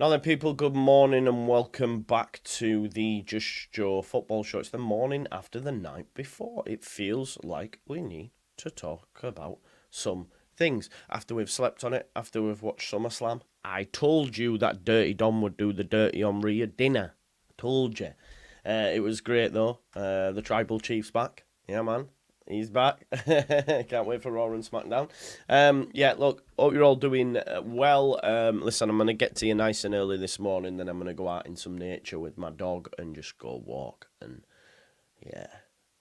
Now then, people, good morning and welcome back to the Just Joe football show. It's the morning after the night before. It feels like we need to talk about some things. After we've slept on it, after we've watched SummerSlam, I told you that Dirty Dom would do the Dirty Omri at dinner. I told you. It was great, though. The Tribal Chief's back. Yeah, man. He's back. Can't wait for Raw and SmackDown. Yeah, look, hope you're all doing well. Listen, I'm going to get to you nice and early this morning, then I'm going to go out in some nature with my dog and just go walk and, yeah,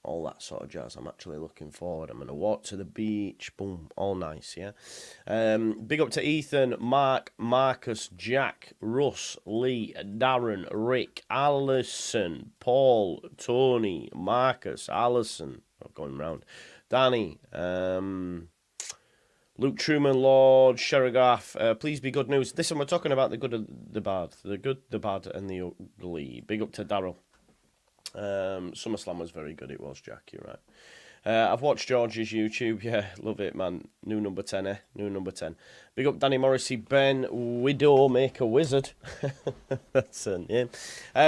all that sort of jazz. I'm actually looking forward. I'm going to walk to the beach. Boom, all nice, yeah. Big up to Ethan, Mark, Marcus, Jack, Russ, Lee, Darren, Rick, Alison, Paul, Tony, Marcus, Alison, going round, Danny, Luke Truman, Lord, Sherrigaff, please be good news. Listen, we're talking about the good and the bad. The good, the bad, and the ugly. Big up to Daryl. SummerSlam was very good, it was, Jack, you're right. I've watched George's YouTube, yeah, love it, man. New number 10, eh? New number 10. Big up Danny Morrissey, Ben, Widow, Make a Wizard. That's her name.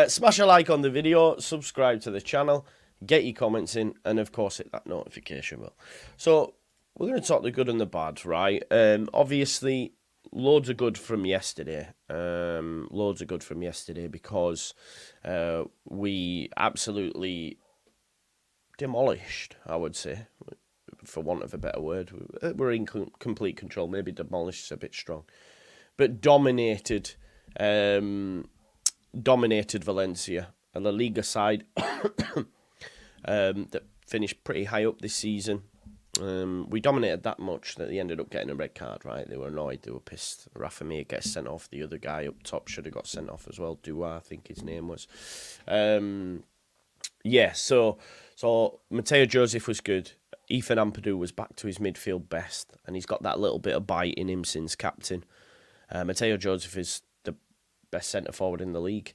Smash a like on the video, subscribe to the channel, get your comments in, and of course hit that notification bell. So, we're going to talk the good and the bad, right? Obviously, loads of good from yesterday. Loads of good from yesterday because we absolutely demolished, I would say, for want of a better word. We're in complete control. Maybe demolished is a bit strong. But dominated Valencia, a La Liga side that finished pretty high up this season. We dominated that much that they ended up getting a red card, right? They were annoyed, they were pissed. Rafa Mir gets sent off. The other guy up top should have got sent off as well. Dua, I think his name was. Yeah, so Mateo Joseph was good. Ethan Ampadu was back to his midfield best, and he's got that little bit of bite in him since captain. Mateo Joseph is the best centre-forward in the league.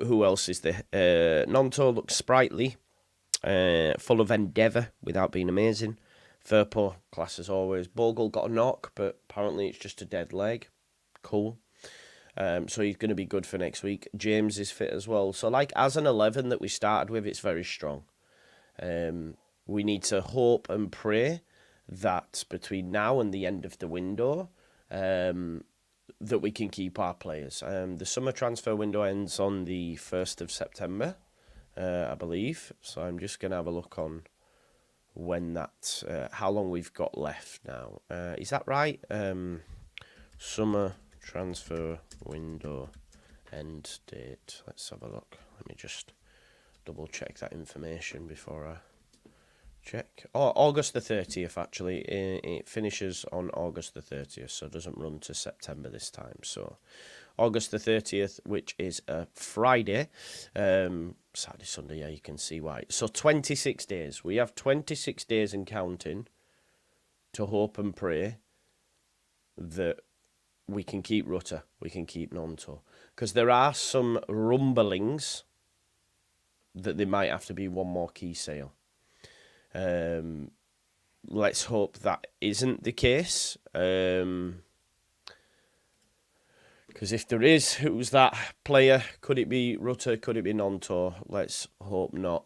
Who else is there? Nonto looks sprightly, full of endeavour without being amazing. Firpo, class as always. Bogle got a knock, but apparently it's just a dead leg. Cool. So he's going to be good for next week. James is fit as well. So, like, as an 11 that we started with, it's very strong. We need to hope and pray that between now and the end of the window, that we can keep our players. The summer transfer window ends on the 1st of September, I believe. So I'm just going to have a look on when that, how long we've got left now. Is that right? Summer transfer window end date. Let's have a look. Let me just double check that information before I check. Oh, August the 30th, actually. It finishes on August the 30th, so it doesn't run to September this time. So, August the 30th, which is a Friday. Saturday, Sunday, yeah, you can see why. So, 26 days. We have 26 days and counting to hope and pray that we can keep Rutter, we can keep Nonto. Because there are some rumblings that there might have to be one more key sale. Let's hope that isn't the case. Because if there is, who's that player? Could it be Rutter? Could it be Nonto? Let's hope not.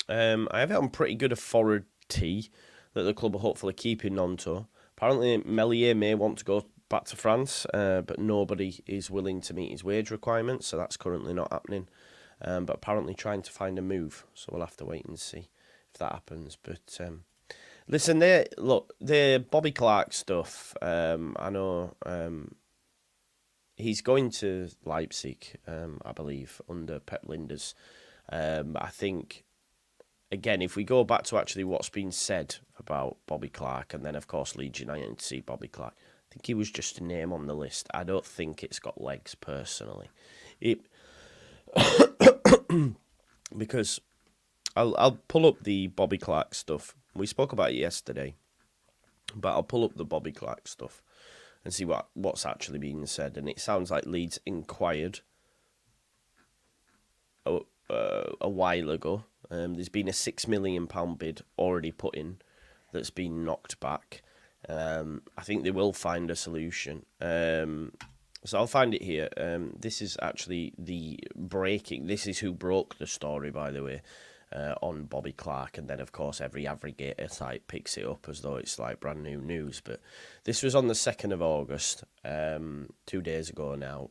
I have it on pretty good authority that the club are hopefully keeping Nonto. Apparently, Melier may want to go back to France, but nobody is willing to meet his wage requirements, so that's currently not happening. But apparently trying to find a move, so we'll have to wait and see if that happens. But listen, the Bobby Clark stuff, I know he's going to Leipzig, I believe, under Pep Linders. I think, again, if we go back to actually what's been said about Bobby Clark, and then, of course, Leeds United to see Bobby Clark, I think he was just a name on the list. I don't think it's got legs, personally. Because I'll pull up the Bobby Clark stuff. We spoke about it yesterday, but I'll pull up the Bobby Clark stuff and see what's actually being said. And it sounds like Leeds inquired a while ago. There's been a £6 million bid already put in that's been knocked back. I think they will find a solution. So I'll find it here. This is actually this is who broke the story, by the way, on Bobby Clark. And then, of course, every aggregator site picks it up as though it's like brand new news. But this was on the 2nd of August, 2 days ago now.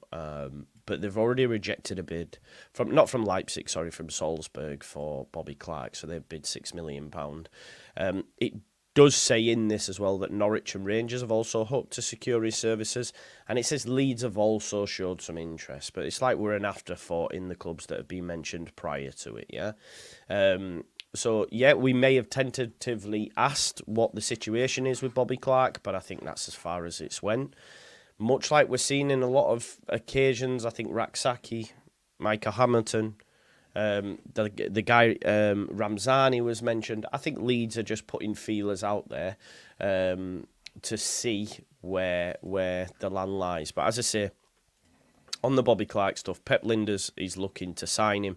But they've already rejected a bid, not from Leipzig, sorry, from Salzburg for Bobby Clark. So they've bid £6 million. It does say in this as well that Norwich and Rangers have also hoped to secure his services, and it says Leeds have also showed some interest, but it's like we're an afterthought in the clubs that have been mentioned prior to it, yeah? So, yeah, we may have tentatively asked what the situation is with Bobby Clark, but I think that's as far as it's went. Much like we're seeing in a lot of occasions, I think Raksaki, Micah Hamilton, the guy Ramzani was mentioned. I think Leeds are just putting feelers out there to see where the land lies. But as I say, on the Bobby Clark stuff, Pep Lijnders is looking to sign him.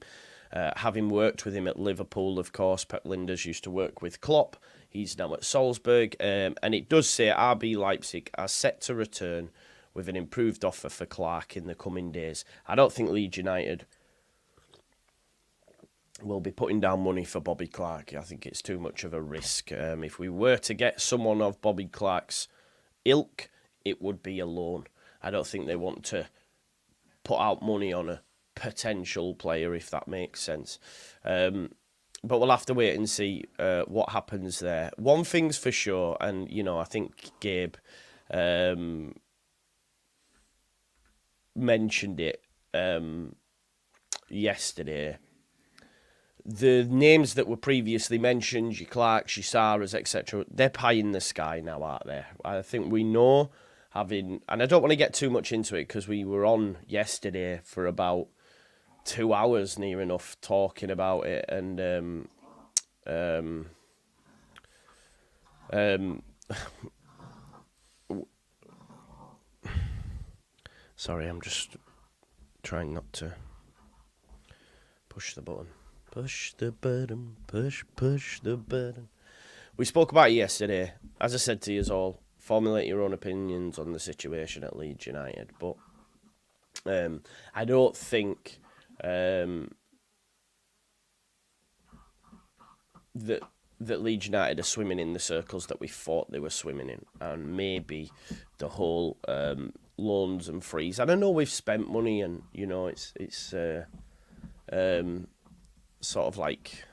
Having worked with him at Liverpool, of course, Pep Lijnders used to work with Klopp. He's now at Salzburg, and it does say RB Leipzig are set to return with an improved offer for Clark in the coming days. I don't think Leeds United will be putting down money for Bobby Clark. I think it's too much of a risk. If we were to get someone of Bobby Clark's ilk, it would be a loan. I don't think they want to put out money on a potential player, if that makes sense. But we'll have to wait and see what happens there. One thing's for sure, and, I think Gabe mentioned it yesterday. The names that were previously mentioned, your Clarks, your Saras, etc., they're pie in the sky now, aren't they? I think we know, and I don't want to get too much into it because we were on yesterday for about 2 hours near enough talking about it, and sorry, I'm just trying not to push the button. Push the button, push the button. We spoke about it yesterday. As I said to you all, formulate your own opinions on the situation at Leeds United. But I don't think that Leeds United are swimming in the circles that we thought they were swimming in. And maybe the whole loans and frees. And I know we've spent money, and, it's sort of like,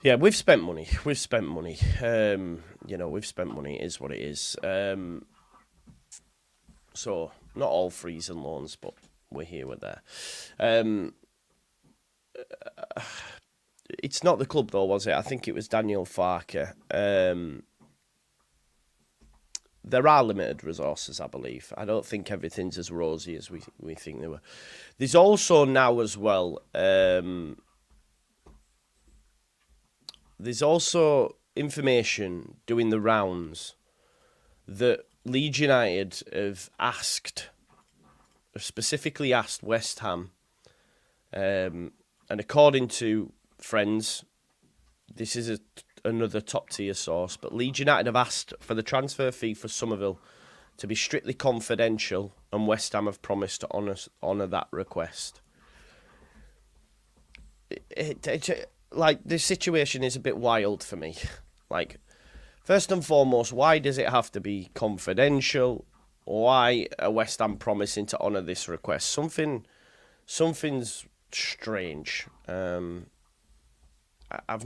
yeah, we've spent money. We've spent money. We've spent money. It is what it is. So not all frees and loans, but we're here, we're there. It's not the club though, was it? I think it was Daniel Farke. There are limited resources, I believe. I don't think everything's as rosy as we think they were. There's also now as well, there's also information doing the rounds that Leeds United have specifically asked West Ham, and according to friends, this is another top-tier source, but Leeds United have asked for the transfer fee for Summerville to be strictly confidential, and West Ham have promised to honour that request. The situation is a bit wild for me. First and foremost, why does it have to be confidential? Why are West Ham promising to honour this request? Something's strange. I've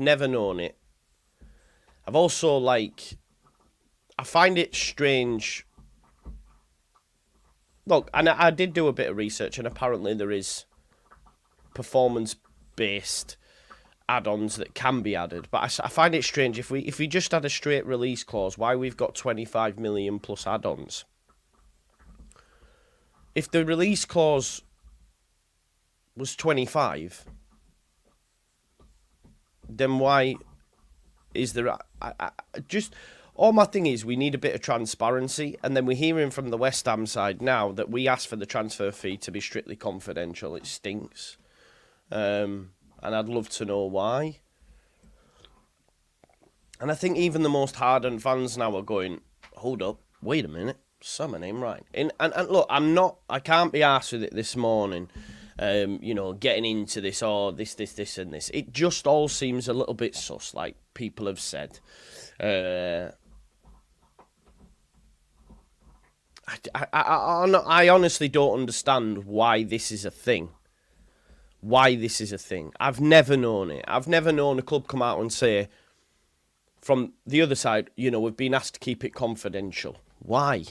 never known it. I've also, I find it strange. Look, and I did do a bit of research, and apparently there is performance-based add-ons that can be added. But I find it strange, if we just had a straight release clause, why we've got 25 million plus add-ons. If the release clause was 25, then why is there... all my thing is, we need a bit of transparency, and then we're hearing from the West Ham side now that we asked for the transfer fee to be strictly confidential. It stinks. And I'd love to know why. And I think even the most hardened fans now are going, hold up, wait a minute, Summer name right. And look, I can't be arsed with it this morning, getting into this, this and this. It just all seems a little bit sus, like people have said. I honestly don't understand why this is a thing. I've never known it. I've never known a club come out and say, from the other side, we've been asked to keep it confidential. Why?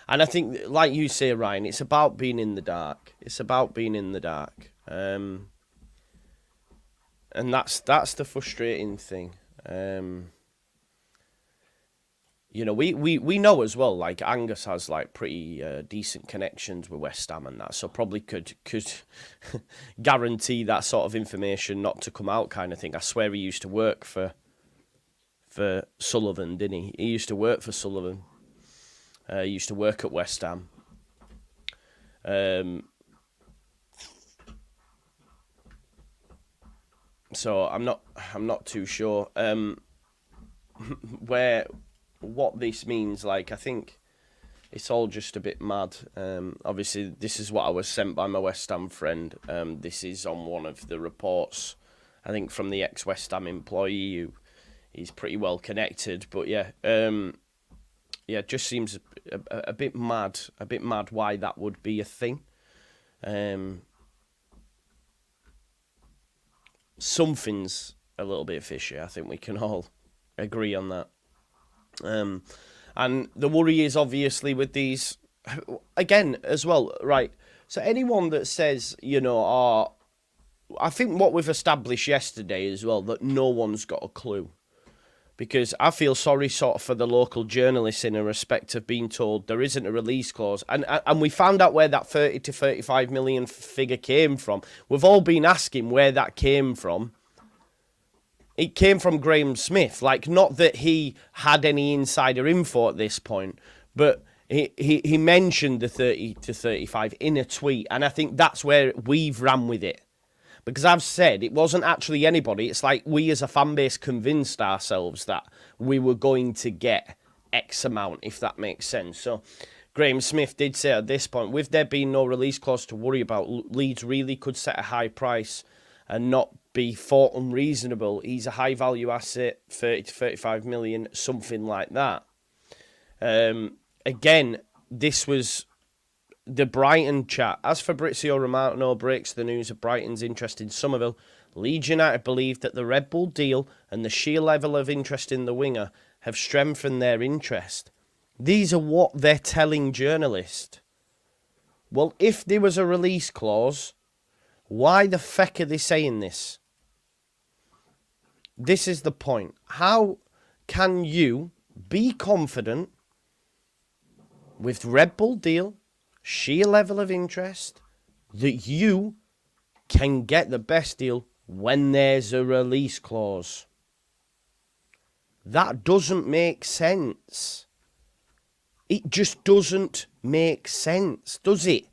And I think, like you say, Ryan, it's about being in the dark. And that's the frustrating thing. We know as well, like, Angus has, like, pretty decent connections with West Ham and that, so probably could guarantee that sort of information not to come out kind of thing. I swear he used to work for Sullivan, didn't he? He used to work for Sullivan. He used to work at West Ham. So I'm not too sure what this means. Like, I think it's all just a bit mad. Obviously, this is what I was sent by my West Ham friend. This is on one of the reports, I think, from the ex-West Ham employee who he's pretty well connected. But yeah, it just seems a bit mad. Why that would be a thing. Something's a little bit fishy. I think we can all agree on that. And the worry is obviously with these, again, as well, right? So anyone that says, I think what we've established yesterday as well, that no one's got a clue. Because I feel sorry sort of for the local journalists in a respect of being told there isn't a release clause. And we found out where that 30 to 35 million figure came from. We've all been asking where that came from. It came from Graham Smith. Like, not that he had any insider info at this point, but he mentioned the 30 to 35 in a tweet. And I think that's where we've ran with it. Because I've said it wasn't actually anybody. It's like we as a fan base convinced ourselves that we were going to get X amount, if that makes sense. So Graham Smith did say at this point, with there being no release clause to worry about, Leeds really could set a high price and not be thought unreasonable. He's a high value asset, 30 to 35 million, something like that. Again, this was the Brighton chat. As Fabrizio Romano breaks the news of Brighton's interest in Somerville, Leeds United believe that the Red Bull deal and the sheer level of interest in the winger have strengthened their interest. These are what they're telling journalists. Well, if there was a release clause, why the feck are they saying this? This is the point. How can you be confident with Red Bull deal, sheer level of interest, that you can get the best deal when there's a release clause? That doesn't make sense. It just doesn't make sense, does it?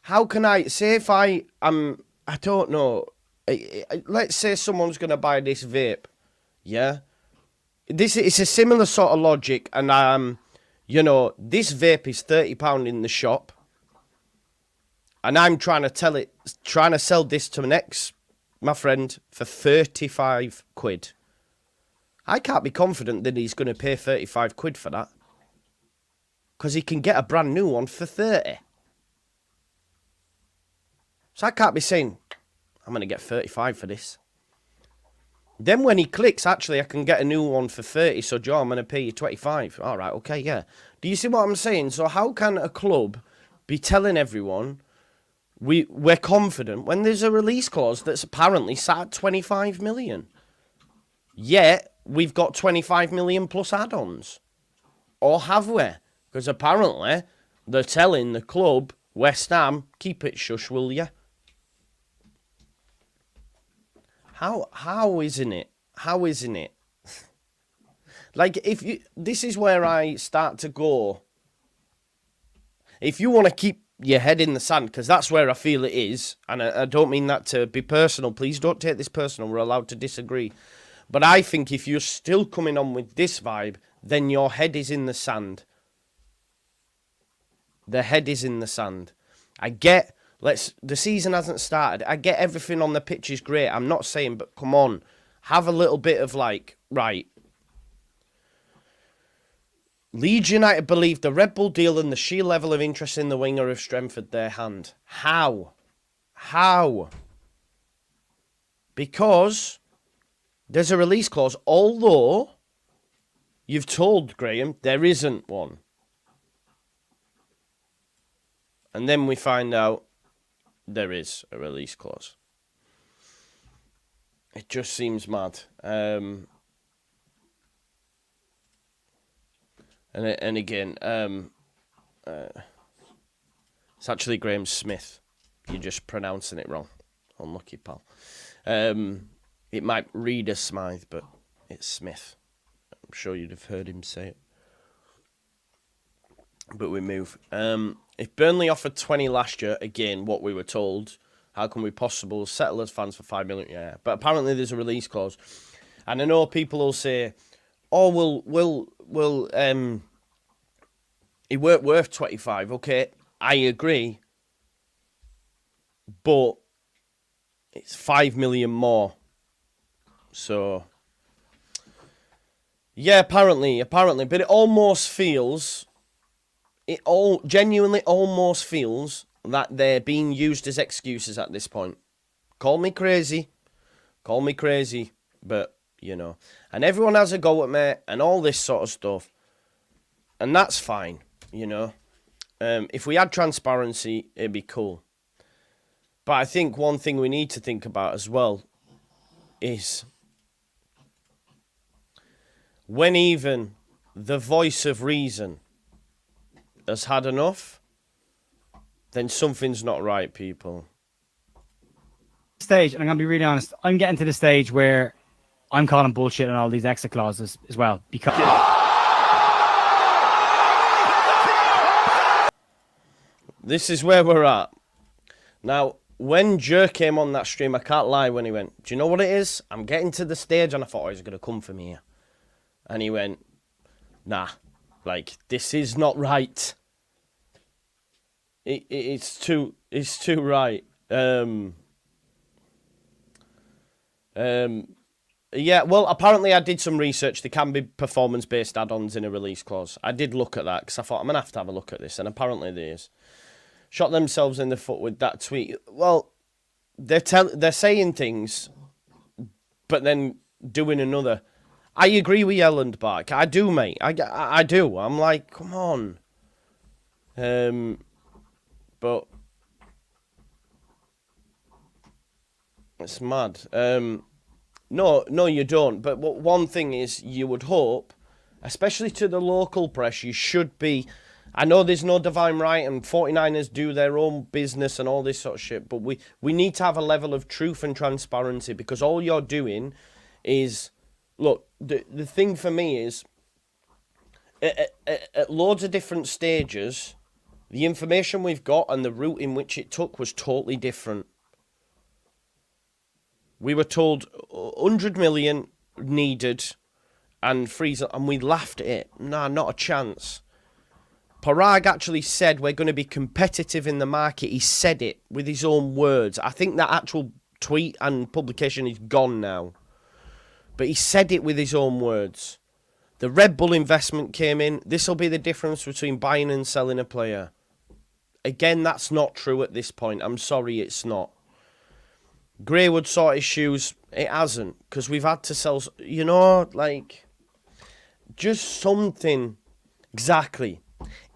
How can I say if I don't know, let's say someone's going to buy this vape, yeah? It's a similar sort of logic, and this vape is £30 in the shop, and I'm trying to sell this to my friend for 35 quid. I can't be confident that he's going to pay 35 quid for that, because he can get a brand new one for 30. So I can't be saying, I'm going to get 35 for this. Then when he clicks, actually, I can get a new one for 30, so Joe, I'm going to pay you 25. All right, okay, yeah. Do you see what I'm saying? So how can a club be telling everyone we're confident when there's a release clause that's apparently sat at 25 million? Yet, we've got 25 million plus add-ons. Or have we? Because apparently, they're telling the club, West Ham, keep it shush, will you? How isn't it? How isn't it? Like, this is where I start to go. If you want to keep your head in the sand, because that's where I feel it is, and I don't mean that to be personal. Please don't take this personal. We're allowed to disagree. But I think if you're still coming on with this vibe, then your head is in the sand. The head is in the sand. I get, the season hasn't started. I get everything on the pitch is great. I'm not saying, but come on. Have a little bit of like, right. Leeds United believe the Red Bull deal and the sheer level of interest in the winger have strengthened their hand. How? How? Because there's a release clause, although you've told Graham there isn't one. And then we find out there is a release clause. It just seems mad. And again, it's actually Graham Smith. You're just pronouncing it wrong. Unlucky, pal. It might read as Smythe, but it's Smith. I'm sure you'd have heard him say it. But we move. If Burnley offered 20 last year, again, what we were told, how can we possibly settle as fans for 5 million? Yeah, but apparently there's a release clause. And I know people will say, oh, he weren't worth 25. Okay, I agree. But it's 5 million more. So, yeah, apparently. But it almost feels, genuinely almost feels that they're being used as excuses at this point. Call me crazy, but, you know. And everyone has a go at me and all this sort of stuff. And that's fine, you know. If we had transparency, it'd be cool. But I think one thing we need to think about as well is when even the voice of reason has had enough, then something's not right, people. Stage, and I'm going to be really honest, I'm getting to the stage where I'm calling bullshit on all these exit clauses as well. Because this is where we're at. Now, when Jer came on that stream, I can't lie when he went, do you know what it is? I'm getting to the stage, and I thought, oh, he's going to come for me here. And he went, nah, like, this is not right. It's too right. Yeah, well, apparently I did some research. There can be performance-based add-ons in a release clause. I did look at that because I thought I'm going to have a look at this, and apparently there is. Shot themselves in the foot with that tweet. Well, they're saying things, but then doing another. I agree with Elland Bark. I do, mate. I do. I'm like, come on. But it's mad. No, you don't. But one thing is, you would hope, especially to the local press, you should be. I know there's no divine right and 49ers do their own business and all this sort of shit, but we need to have a level of truth and transparency, because all you're doing is, look, the thing for me is, at loads of different stages, the information we've got and the route in which it took was totally different. We were told 100 million needed and freeze, and we laughed at it. Nah, not a chance. Parag actually said we're going to be competitive in the market. He said it with his own words. I think that actual tweet and publication is gone now. But he said it with his own words. The Red Bull investment came in. This will be the difference between buying and selling a player. Again, that's not true at this point. I'm sorry, it's not. Greywood sort his shoes. It hasn't. Because we've had to sell, you know, like, just something. Exactly.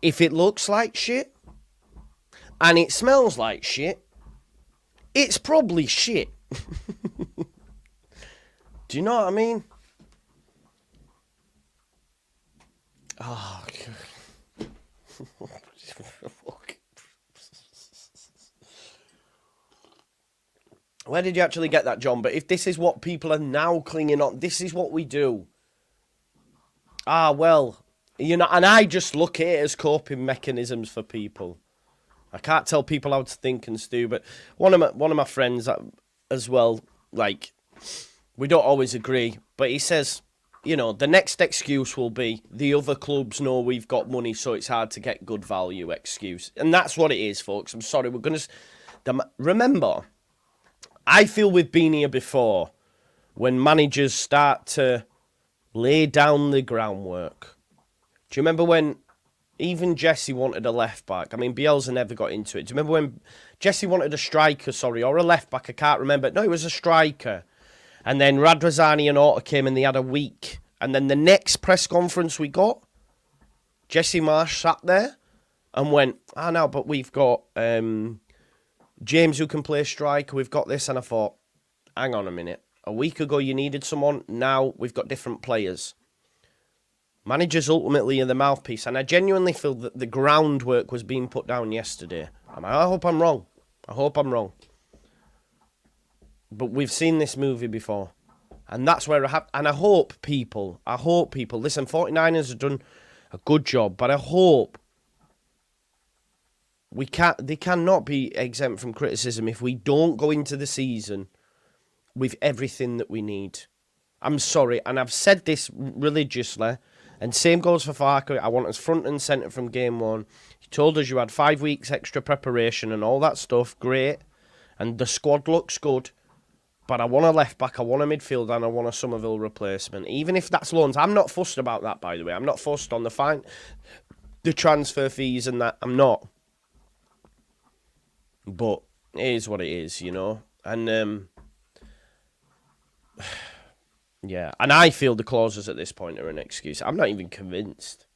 If it looks like shit and it smells like shit, it's probably shit. Do you know what I mean? Oh, where did you actually get that, John? But if this is what people are now clinging on, this is what we do. Ah, well, you know, and I just look at it as coping mechanisms for people. I can't tell people how to think and stew, but one of my friends as well, like, we don't always agree, But he says, you know, the next excuse will be the other clubs know we've got money, so it's hard to get good value excuse. And that's what it is, folks. I'm sorry. We're going to... Remember, I feel we've been here before when managers start to lay down the groundwork. Do you remember when even Jesse wanted a left-back? I mean, Bielsa never got into it. Do you remember when Jesse wanted a striker, or a left-back? I can't remember. No, it was a striker. And then Radrazani and Orta came and they had a week. And then the next press conference we got, Jesse Marsh sat there and went, no, but we've got James who can play striker. We've got this. And I thought, hang on a minute. A week ago you needed someone. Now we've got different players. Managers ultimately are the mouthpiece. And I genuinely feel that the groundwork was being put down yesterday. I hope I'm wrong. But we've seen this movie before. And that's where I hope people, listen, 49ers have done a good job, but I hope they cannot be exempt from criticism if we don't go into the season with everything that we need. I'm sorry, and I've said this religiously, and same goes for Farker. I want us front and centre from game one. He told us you had 5 weeks extra preparation and all that stuff, great, and the squad looks good. But I want a left-back, I want a midfielder, and I want a Summerville replacement. Even if that's loans. I'm not fussed about that, by the way. I'm not fussed on the transfer fees and that. I'm not. But it is what it is, you know. And, yeah. And I feel the clauses at this point are an excuse. I'm not even convinced.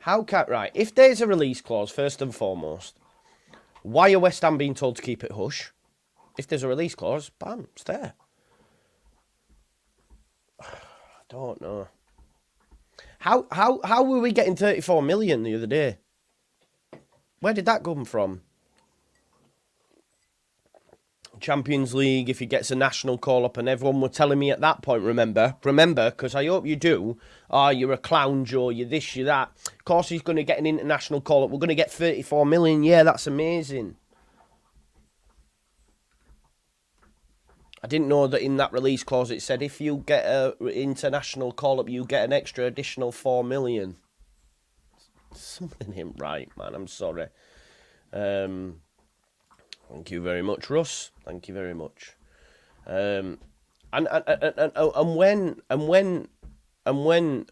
Right, if there's a release clause, first and foremost, why are West Ham being told to keep it hush? If there's a release clause, bam, it's there. I don't know. How were we getting 34 million the other day? Where did that come from? Champions League, if he gets a national call-up, and everyone were telling me at that point, remember, because I hope you do, you're a clown, Joe, you're this, you're that. Of course he's going to get an international call-up. We're going to get 34 million. Yeah, that's amazing. I didn't know that in that release clause it said if you get an international call-up, you get an extra additional 4 million. Something ain't right, man. I'm sorry. Thank you very much, Russ. Thank you very much. And when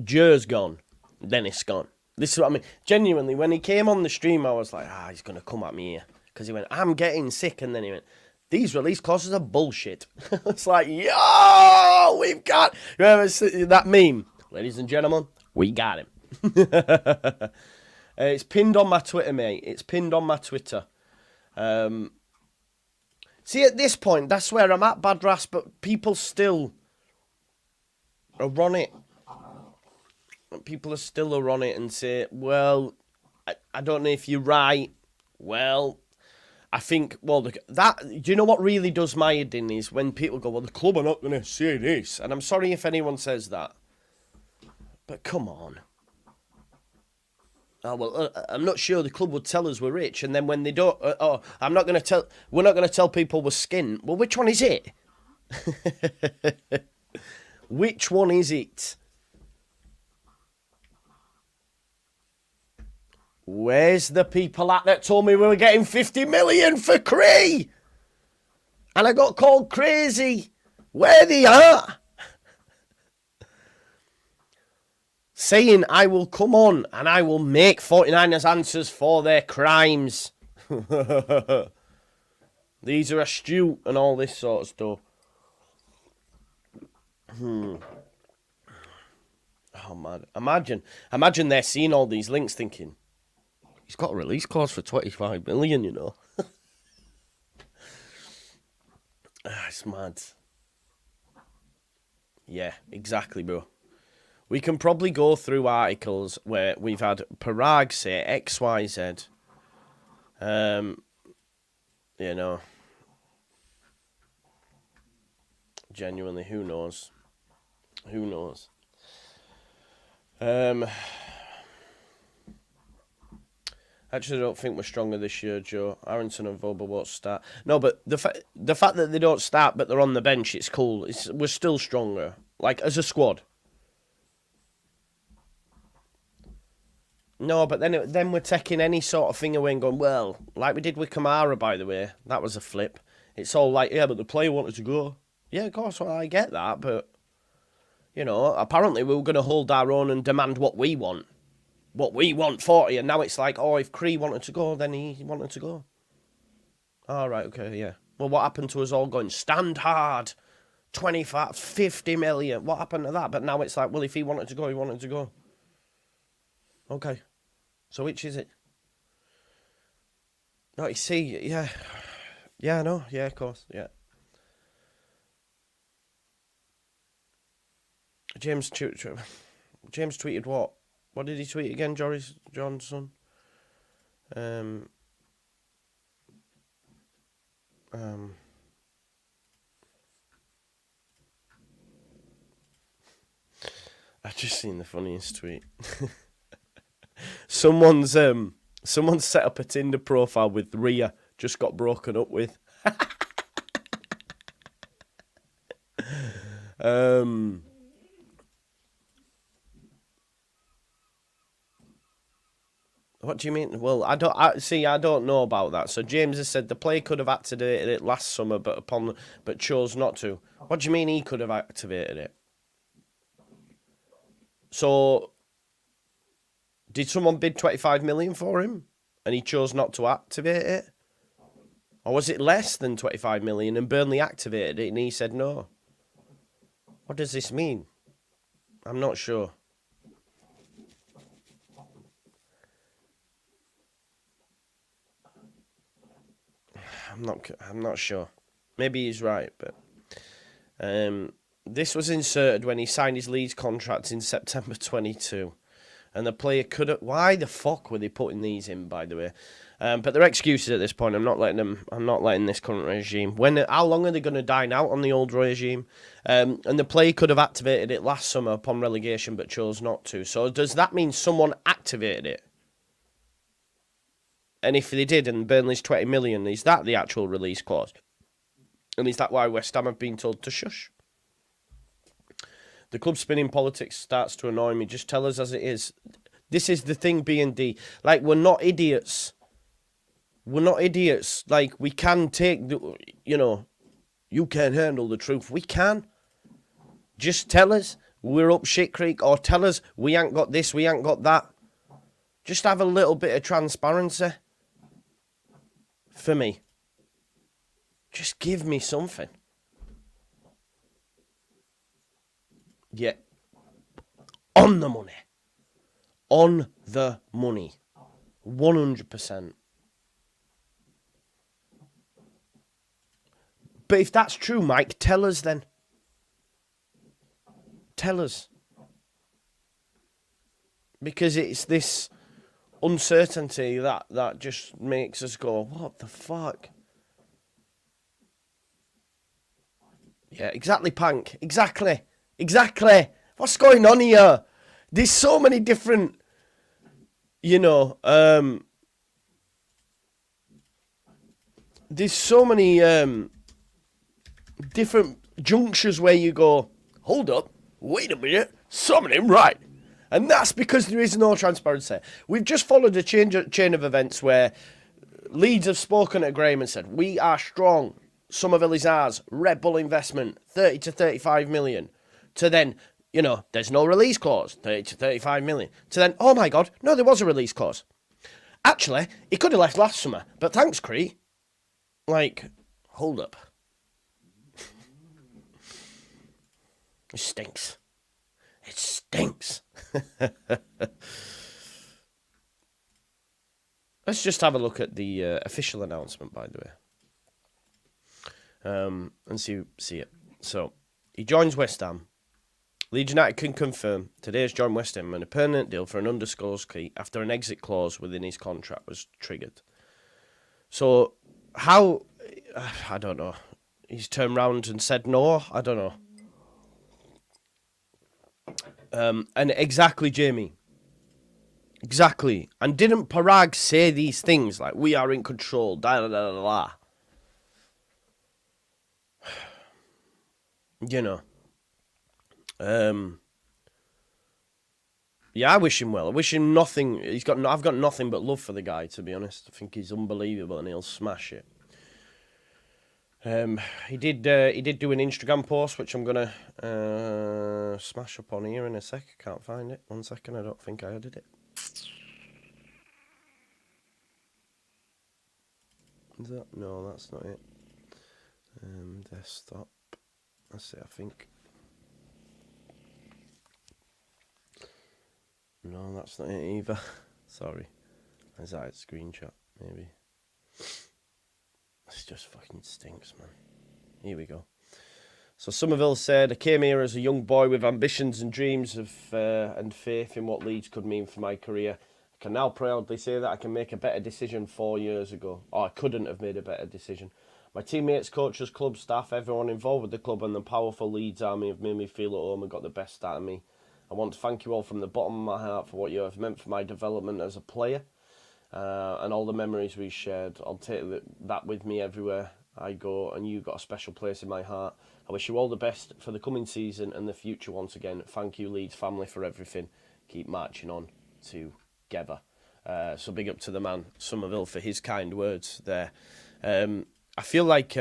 Joe's gone, then it's gone. This is what I mean. Genuinely, when he came on the stream, I was like, he's going to come at me here. Because he went, I'm getting sick. And then he went, these release clauses are bullshit. It's like, yo, we've got... Remember that meme? Ladies and gentlemen, we got him. It's pinned on my Twitter, mate. It's pinned on my Twitter. See, at this point, that's where I'm at, Badras, but people still are on it. People are still on it and say, well, I don't know if you're right. Well... I think, do you know what really does my head in is when people go, well, the club are not going to say this. And I'm sorry if anyone says that. But come on. Oh, well, I'm not sure the club would tell us we're rich. And then when they don't, we're not going to tell people we're skint. Well, which one is it? Which one is it? Where's the people at that told me we were getting 50 million for Cree? And I got called crazy. Where they are? Saying I will come on and I will make 49ers answers for their crimes. These are astute and all this sort of stuff. Oh, man. Imagine they're seeing all these links thinking, he's got a release clause for 25 million, you know. It's mad. Yeah, exactly, bro. We can probably go through articles where we've had Parag say XYZ. You know. Genuinely, who knows? Who knows? Actually, I don't think we're stronger this year, Joe. Harrington and Vobel won't start. No, but the fact that they don't start but they're on the bench, it's cool. We're still stronger, like, as a squad. No, but then we're taking any sort of thing away and going, well, like we did with Kamara, by the way. That was a flip. It's all like, yeah, but the player wanted to go. Yeah, of course, well, I get that, but, you know, apparently we were going to hold our own and demand what we want. What we want, 40, and now it's like, oh, if Cree wanted to go, then he wanted to go. All right, okay, yeah. Well, what happened to us all going, stand hard, 25, 50 million? What happened to that? But now it's like, well, if he wanted to go, he wanted to go. Okay. So which is it? No, you see, yeah. Yeah, I know. Yeah, of course, yeah. James tweeted what? What did he tweet again, Joris Johnson? I've just seen the funniest tweet. Someone's set up a Tinder profile with Rhea, just got broken up with. What do you mean? Well, I don't know about that. So James has said the player could have activated it last summer, but chose not to. What do you mean he could have activated it? So did someone bid 25 million for him and he chose not to activate it? Or was it less than 25 million and Burnley activated it and he said no? What does this mean? I'm not sure. I'm not sure. Maybe he's right, but this was inserted when he signed his Leeds contract in September 22. And the player could have... Why the fuck were they putting these in, by the way? But they're excuses at this point. I'm not letting this current regime... How long are they going to dine out on the old regime? And the player could have activated it last summer upon relegation, but chose not to. So does that mean someone activated it? And if they did, and Burnley's 20 million, is that the actual release clause? And is that why West Ham have been told to shush? The club spinning politics starts to annoy me. Just tell us as it is. This is the thing, B&D. Like, we're not idiots. We're not idiots. Like, we can take the... You know, you can't handle the truth. We can. Just tell us we're up shit creek, or tell us we ain't got this, we ain't got that. Just have a little bit of transparency. For me. Just give me something. Yeah. On the money. On the money. 100%. But if that's true, Mike, tell us then. Tell us. Because it's this uncertainty that just makes us go, what the fuck? Yeah, exactly, Pank. Exactly. What's going on here? There's so many different, there's so many different junctures where you go, hold up, wait a minute, something right. And that's because there is no transparency. We've just followed a chain of events where Leeds have spoken at Graham and said, we are strong. Somerville is ours. Red Bull investment, 30 to 35 million. To then, there's no release clause, 30 to 35 million. To then, oh my God, no, there was a release clause. Actually, he could have left last summer, but thanks, Cree. Like, hold up. It stinks. It stinks. Let's just have a look at the official announcement, by the way, and see it. So, he joins West Ham. Leeds United can confirm today's joined West Ham and a permanent deal for an undisclosed fee after an exit clause within his contract was triggered. So, how... I don't know. He's turned round and said no? I don't know. And exactly, Jamie. Exactly. And didn't Parag say these things like, we are in control, da da da da da? You know. Yeah, I wish him well. I wish him nothing. I've got nothing but love for the guy, to be honest. I think he's unbelievable and he'll smash it. He did do an Instagram post, which I'm gonna smash up on here in a sec. I can't find it. 1 second. I don't think I added it. Is that? No, that's not it. Desktop. That's it, I think. No, that's not it either. Sorry. Is that a screenshot? Maybe. This just fucking stinks, man. Here we go. So Somerville said, I came here as a young boy with ambitions and dreams of and faith in what Leeds could mean for my career. I can now proudly say that I can make a better decision 4 years ago. Or I couldn't have made a better decision. My teammates, coaches, club staff, everyone involved with the club and the powerful Leeds army have made me feel at home and got the best out of me. I want to thank you all from the bottom of my heart for what you have meant for my development as a player and all the memories we shared. I'll take that with me everywhere I go, and you've got a special place in my heart. I wish you all the best for the coming season and the future once again. Thank you, Leeds family, for everything. Keep marching on together. So big up to the man, Somerville, for his kind words there. I feel like...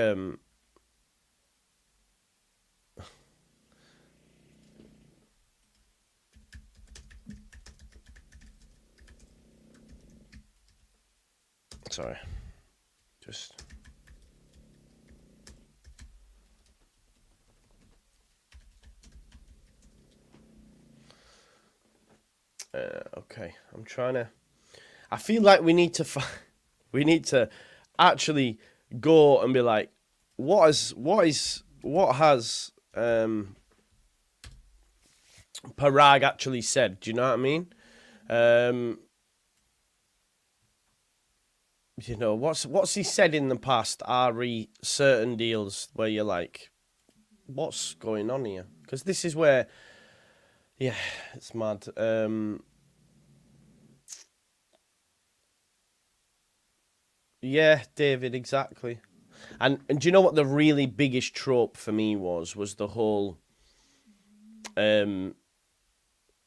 Sorry. Just... okay, I'm trying to... I feel like we need to actually go and be like, what has Parag actually said? Do you know what I mean? You know, what's he said in the past? Re certain deals where you're like, what's going on here? Because this is where, yeah, it's mad. Yeah, David, exactly. And do you know what the really biggest trope for me was the whole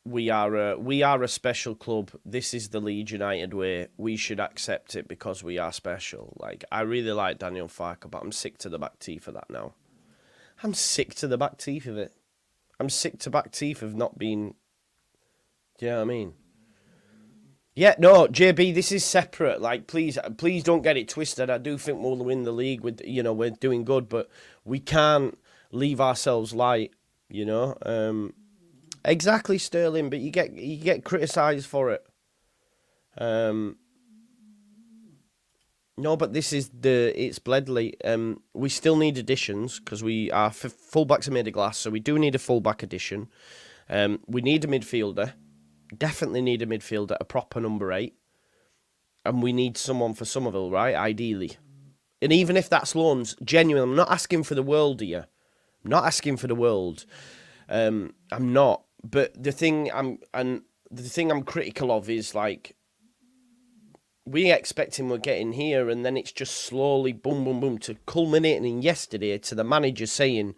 we are a special club. This is the Leeds United way. We should accept it because we are special. Like, I really like Daniel Farker, but I'm sick to the back teeth of that now. I'm sick to the back teeth of it. I'm sick to back teeth of not being... Do you know what I mean? Yeah, no, JB, this is separate. Like, please don't get it twisted. I do think we'll win the league. We're doing good, but we can't leave ourselves light. You know, exactly, Sterling. But you get criticised for it. No, but this is it's Bledley. We still need additions because our fullbacks are made of glass, so we do need a fullback addition. We need a midfielder. Definitely need a midfielder, a proper number 8. And we need someone for Somerville, right? Ideally. And even if that's loans, genuinely, I'm not asking for the world here. I'm not asking for the world. I'm not. But the thing I'm critical of is, like, we expecting we're getting here, and then it's just slowly boom, boom, boom, to culminating in yesterday to the manager saying,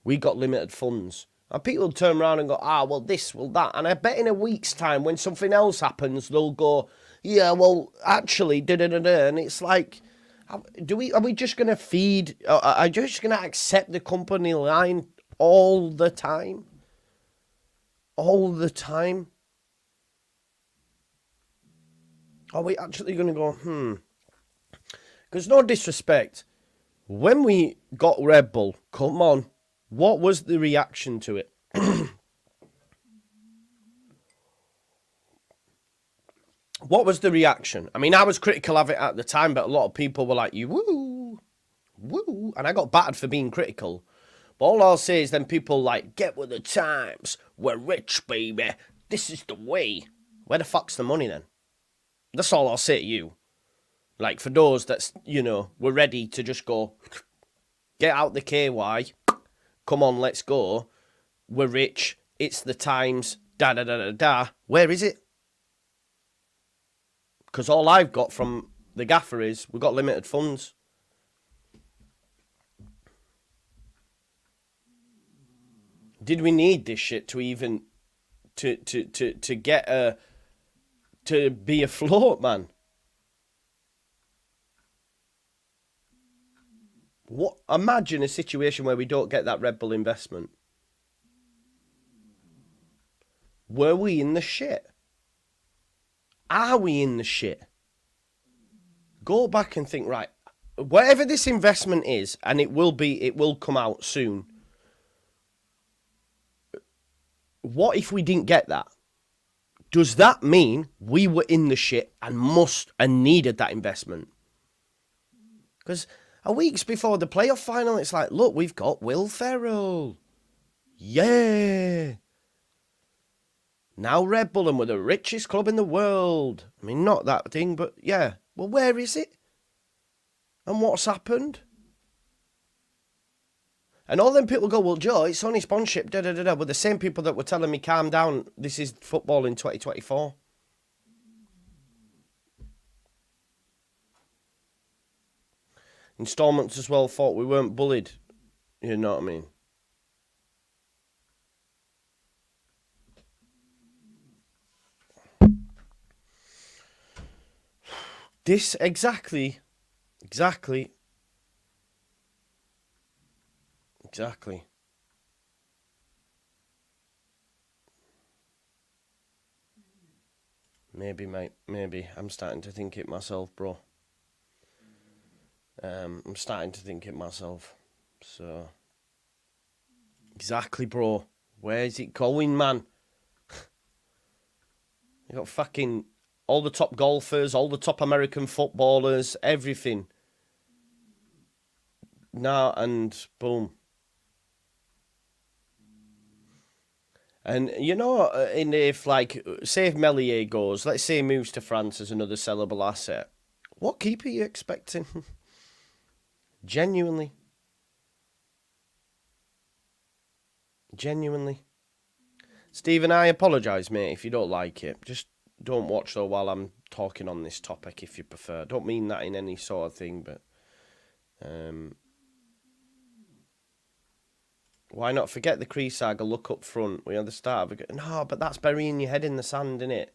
we got limited funds. And people turn around and go, well, this, well, that. And I bet in a week's time, when something else happens, they'll go, yeah, well, actually, da-da-da-da. And it's like, are we just going to feed, are you just going to accept the company line all the time? All the time? Are we actually going to go, Because no disrespect, when we got Red Bull, come on, what was the reaction to it? What was the reaction? I mean, I was critical of it at the time, but a lot of people were like, you woo, woo. And I got battered for being critical. But all I'll say is then people like, get with the times. We're rich, baby. This is the way. Where the fuck's the money then? That's all I'll say to you. Like, for those that's, we're ready to just go, get out the KY. Come on, let's go. We're rich. It's the times. Da da da da da. Where is it? Because all I've got from the gaffer is we've got limited funds. Did we need this shit to even to get to be afloat, man? What? Imagine a situation where we don't get that Red Bull investment. Were we in the shit? Are we in the shit? Go back and think, right, whatever this investment is, and it will come out soon. What if we didn't get that? Does that mean we were in the shit and needed that investment? Because a weeks before the playoff final, it's like, look, we've got Will Ferrell. Yeah. Now Red Bull, and we're the richest club in the world. I mean, not that thing, but yeah. Well, where is it? And what's happened? And all them people go, well, Joe, it's only sponsorship, da-da-da-da. But the same people that were telling me, calm down, this is football in 2024. Installments as well, thought we weren't bullied. You know what I mean? This, exactly. Maybe, mate, maybe. I'm starting to think it myself, bro. I'm starting to think it myself. So, exactly, bro. Where's it going, man? You got fucking all the top golfers, all the top American footballers, everything. Now and boom. And, you know, if, like, say if Melier goes, let's say he moves to France as another sellable asset, what keeper are you expecting? Genuinely. Stephen, I apologise, mate, if you don't like it. Just don't watch, though, while I'm talking on this topic, if you prefer. I don't mean that in any sort of thing, but... Why not forget the Kree saga, look up front? We had the start of it. No, but that's burying your head in the sand, innit?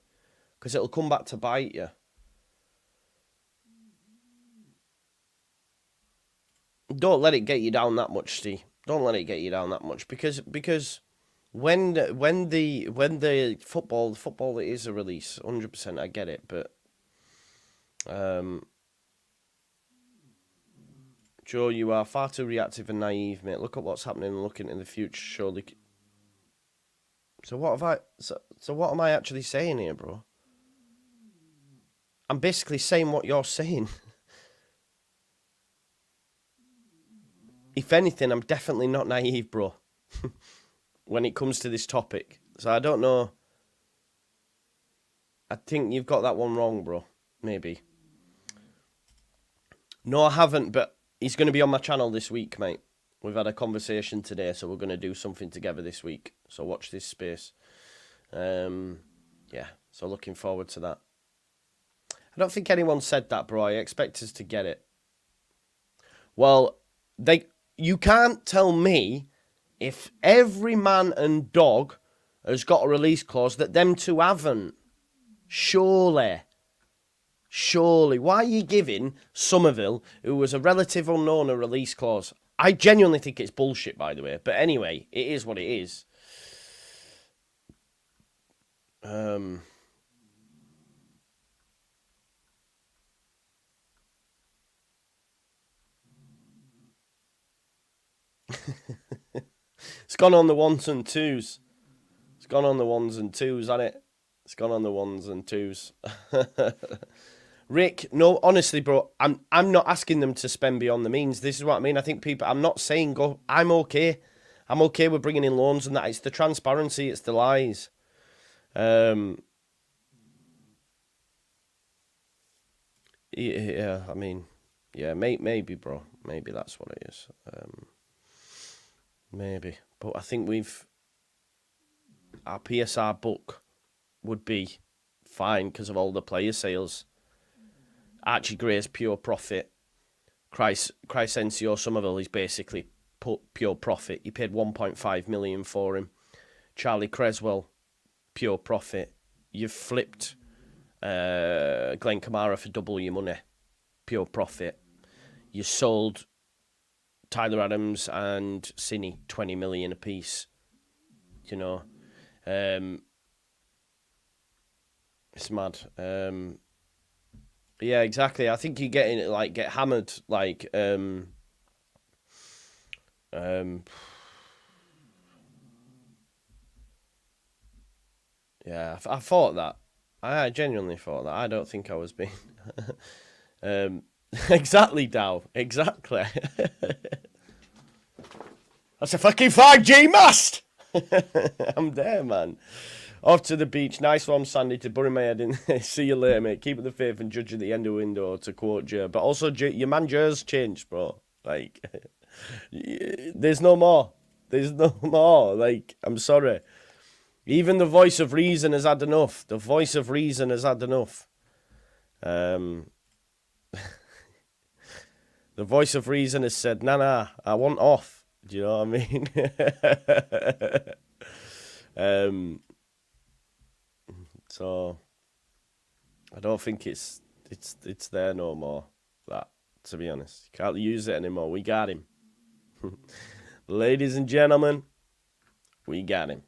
Because it'll come back to bite you. Don't let it get you down that much, Steve. Don't let it get you down that much. Because when the football it is a release, 100%, I get it, but Joe, you are far too reactive and naive, mate. Look at what's happening and looking in the future, surely. So what am I actually saying here, bro? I'm basically saying what you're saying. If anything, I'm definitely not naive, bro. When it comes to this topic. So I don't know. I think you've got that one wrong, bro. Maybe. No, I haven't, but he's going to be on my channel this week, mate. We've had a conversation today, so we're going to do something together this week. So watch this space. Yeah, so looking forward to that. I don't think anyone said that, bro. I expect us to get it. Well, you can't tell me if every man and dog has got a release clause that them two haven't. Surely. Why are you giving Summerville, who was a relative unknown, a release clause? I genuinely think it's bullshit, by the way. But anyway, it is what it is. It's gone on the ones and twos. It's gone on the ones and twos, hasn't it? It's gone on the ones and twos. Rick, no, honestly, bro, I'm not asking them to spend beyond the means. This is what I mean. I think people, I'm not saying go. I'm okay. I'm okay with bringing in loans and that. It's the transparency. It's the lies. Yeah, I mean, yeah, maybe, bro. Maybe that's what it is. Maybe. But I think our PSR book would be fine because of all the player sales. Archie Gray's pure profit. Crescencio Summerville is basically pure profit. You paid 1.5 million for him. Charlie Creswell, pure profit. You've flipped Glenn Kamara for double your money. Pure profit. You sold Tyler Adams and Cini 20 million apiece. You know, it's mad. Yeah, exactly. I think you get hammered yeah, I thought that. I genuinely thought that. I don't think I was being exactly, Dow. Exactly. That's a fucking 5G mast. I'm there, man. Off to the beach. Nice one, Sandy, to bury my head in. See you later, mate. Keep the faith and judge at the end of the window, to quote Jer. But also, your man Jer's changed, bro. Like, there's no more. There's no more. Like, I'm sorry. Even the voice of reason has had enough. The voice of reason has had enough. The voice of reason has said, nah, I want off. Do you know what I mean? So I don't think it's there no more. That, to be honest, you can't use it anymore. We got him, ladies and gentlemen. We got him.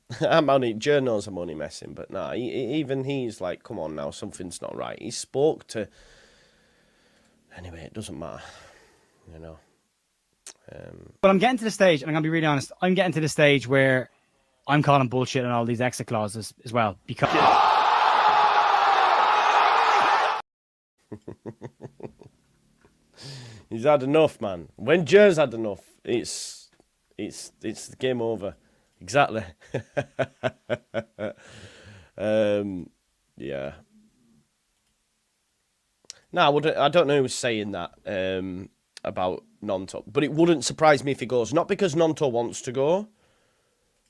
Jer knows I'm only messing, but nah, even he's like, come on now, something's not right. He spoke to. Anyway, it doesn't matter, you know. But I'm getting to the stage, and I'm gonna be really honest. I'm getting to the stage where I'm calling bullshit on all these exit clauses as well, because. He's had enough, man. When Jer's had enough, it's the game over. Exactly. Yeah. No, I don't know who's saying that about Nonto, but it wouldn't surprise me if he goes. Not because Nonto wants to go,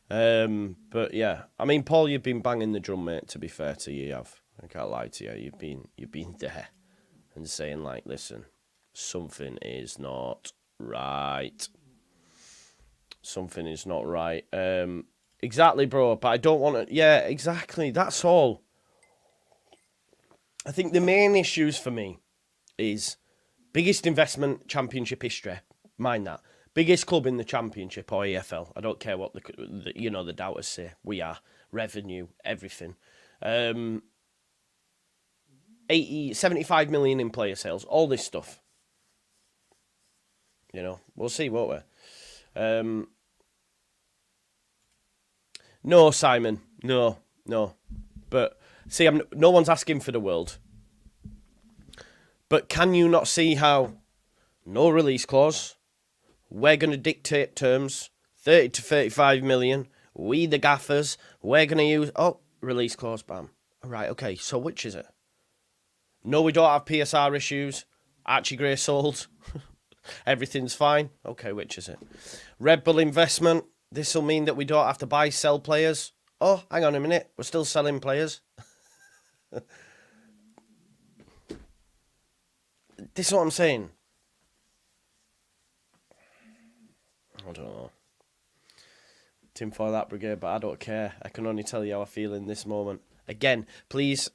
but yeah. I mean, Paul, you've been banging the drum, mate. To be fair to you, I can't lie to you. You've been there and saying like, listen, something is not right. Something is not right. Exactly, bro. But I don't want to. Yeah, exactly. That's all. I think the main issues for me is biggest investment championship history. Mind that. Biggest club in the championship or EFL. I don't care what the doubters say. We are revenue, everything. 75 million in player sales. All this stuff. You know, we'll see, won't we? No, Simon. No. But see, no one's asking for the world. But can you not see how no release clause? We're going to dictate terms. 30 to 35 million. We, the gaffers, we're going to use... Oh, release clause, bam. All right, okay, so which is it? No, we don't have PSR issues. Archie Gray sold. Everything's fine. Okay, which is it? Red Bull investment. This will mean that we don't have to sell players. Oh, hang on a minute. We're still selling players. This is what I'm saying. I don't know. Tim for that brigade, but I don't care. I can only tell you how I feel in this moment. Again, please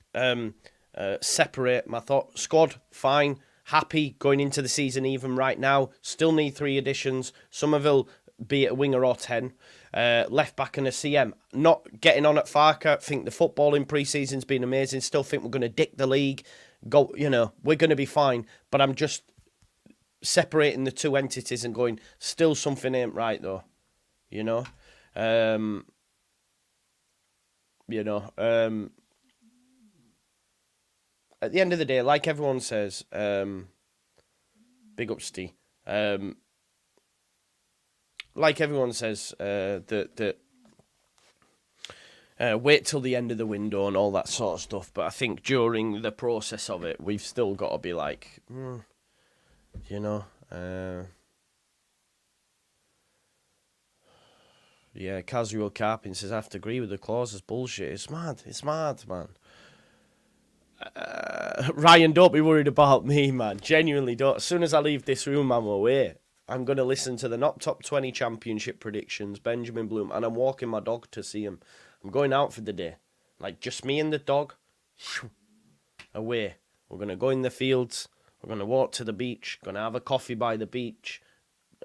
separate my thought. Squad, fine. Happy going into the season even right now. Still need 3 additions. Somerville, be it a winger or 10. Left back and a CM. Not getting on at Farker. Think the football in pre-season's been amazing. Still think we're going to dick the league. Go, we're going to be fine. But I'm just separating the two entities and going, still something ain't right though. At the end of the day, like everyone says, big up Steve. Like everyone says, wait till the end of the window and all that sort of stuff. But I think during the process of it, we've still got to be like, yeah, Casual Carpin says, I have to agree with the clauses. Bullshit. It's mad, man. Ryan, don't be worried about me, man. Genuinely don't. As soon as I leave this room, I'm away. I'm going to listen to the Not Top 20 Championship predictions, Benjamin Bloom, and I'm walking my dog to see him. I'm going out for the day. Like, just me and the dog. Away. We're going to go in the fields. We're going to walk to the beach. Going to have a coffee by the beach.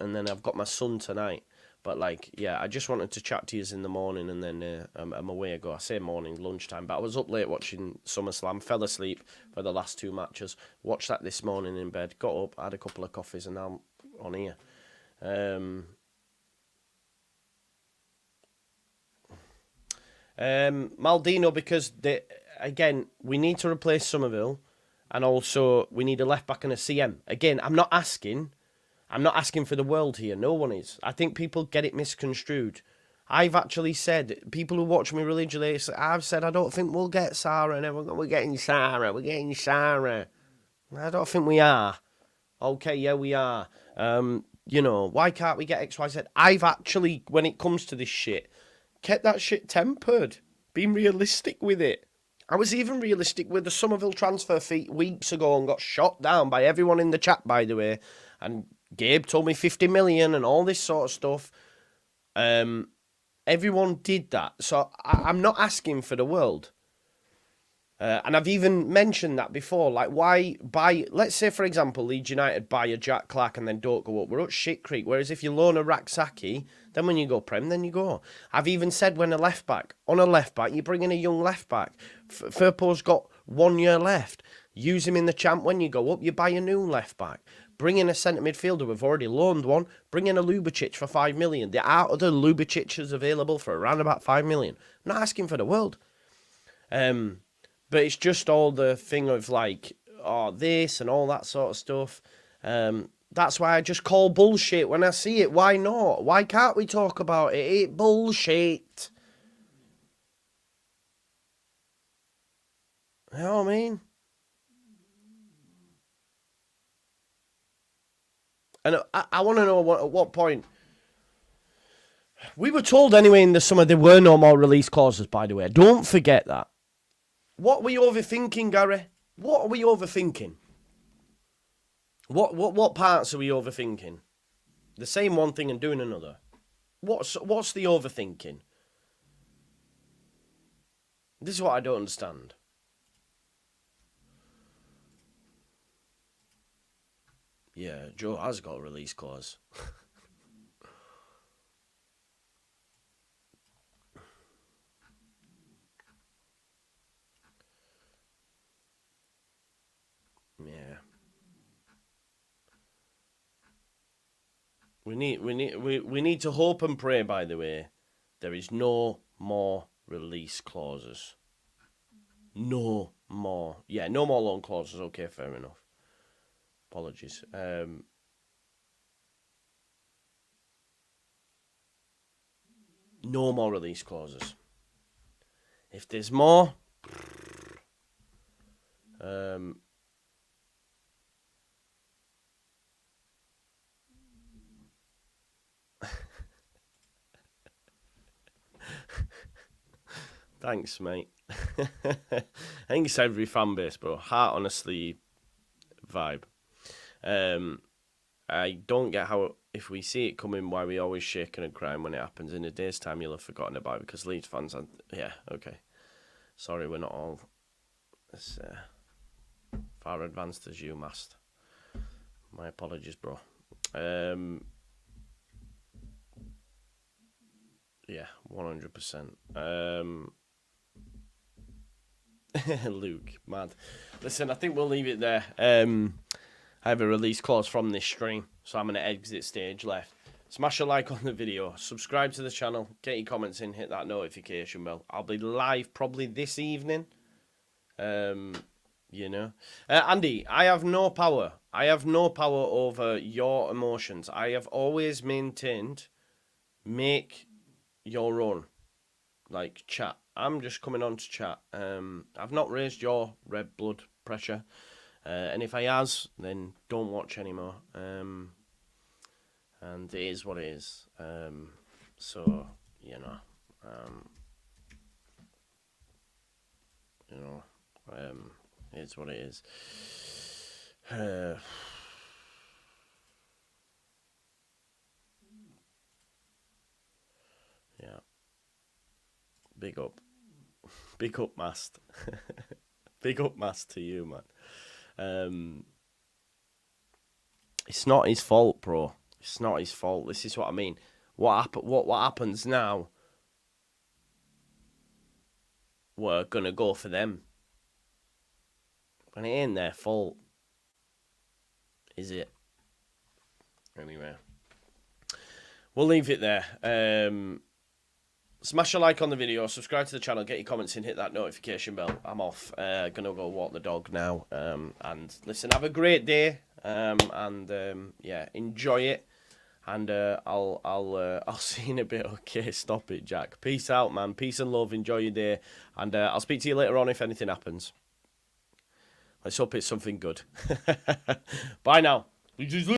And then I've got my son tonight. But, like, yeah, I just wanted to chat to you in the morning, and then I'm away I go. I say morning, lunchtime, but I was up late watching SummerSlam, fell asleep for the last 2 matches, watched that this morning in bed, got up, had a couple of coffees, and now I'm on here. Maldino, because, again, we need to replace Summerville, and also we need a left-back and a CM. Again, I'm not asking for the world here. No one is. I think people get it misconstrued. I've actually said, people who watch me religiously, I've said I don't think we'll get Sarah. And we're getting Sarah. We're getting Sarah. I don't think we are. Okay, yeah, we are. You know, why can't we get XYZ? I've actually, when it comes to this shit, kept that shit tempered. Been realistic with it. I was even realistic with the Somerville transfer fee weeks ago and got shot down by everyone in the chat, by the way. And Gabe told me 50 million and all this sort of stuff. Everyone did that. So I'm not asking for the world. And I've even mentioned that before. Like, why buy... Let's say, for example, Leeds United buy a Jack Clark and then don't go up. We're at shit creek. Whereas if you loan a Raksaki, then when you go Prem, then you go. I've even said when on a left-back, you bring in a young left-back. Firpo's got 1 year left. Use him in the champ. When you go up, you buy a new left-back. Bring in a centre midfielder. We've already loaned one. Bring in a Lubicic for 5 million. There are other Lubicic's available for around about 5 million. I'm not asking for the world. But it's just all the thing of like, oh, this and all that sort of stuff. That's why I just call bullshit when I see it. Why not? Why can't we talk about it? It's bullshit. You know what I mean? And I want to know at what point... We were told anyway in the summer there were no more release clauses, by the way. Don't forget that. What are we overthinking, Gary? What are we overthinking? What parts are we overthinking? The saying one thing and doing another. What's the overthinking? This is what I don't understand. Yeah, Joe has got a release clause. Yeah. We need to hope and pray, by the way, there is no more release clauses. No more. Yeah, no more loan clauses. Okay, fair enough. Apologies. No more release clauses. If there's more... Thanks, mate. I think it's every fan base, bro. Heart on a sleeve vibe. I don't get how, if we see it coming, why we always shaking and crying when it happens. In a day's time, you'll have forgotten about it because Leeds fans are... Yeah, okay. Sorry, we're not all as far advanced as you, Master. My apologies, bro. Yeah, 100%. Luke, mad. Listen, I think we'll leave it there. I have a release clause from this stream, so I'm going to exit stage left. Smash a like on the video, subscribe to the channel, get your comments in, hit that notification bell. I'll be live probably this evening. You know. Andy, I have no power. I have no power over your emotions. I have always maintained, make your own. Like, chat. I'm just coming on to chat. I've not raised your red blood pressure. And if I has, then don't watch anymore. And it is what it is. So, you know. It's what it is. Yeah. Big up. Big up, Mast. Big up, Mast, to you, man. It's not his fault, bro. It's not his fault. This is what I mean. What happens now? We're going to go for them. And it ain't their fault. Is it? Anyway. We'll leave it there. Smash a like on the video, subscribe to the channel, get your comments in, hit that notification bell. I'm off. Gonna go walk the dog now. And listen, have a great day. Yeah, enjoy it. And I'll see you in a bit. Okay, stop it, Jack. Peace out, man. Peace and love. Enjoy your day. And I'll speak to you later on if anything happens. Let's hope it's something good. Bye now.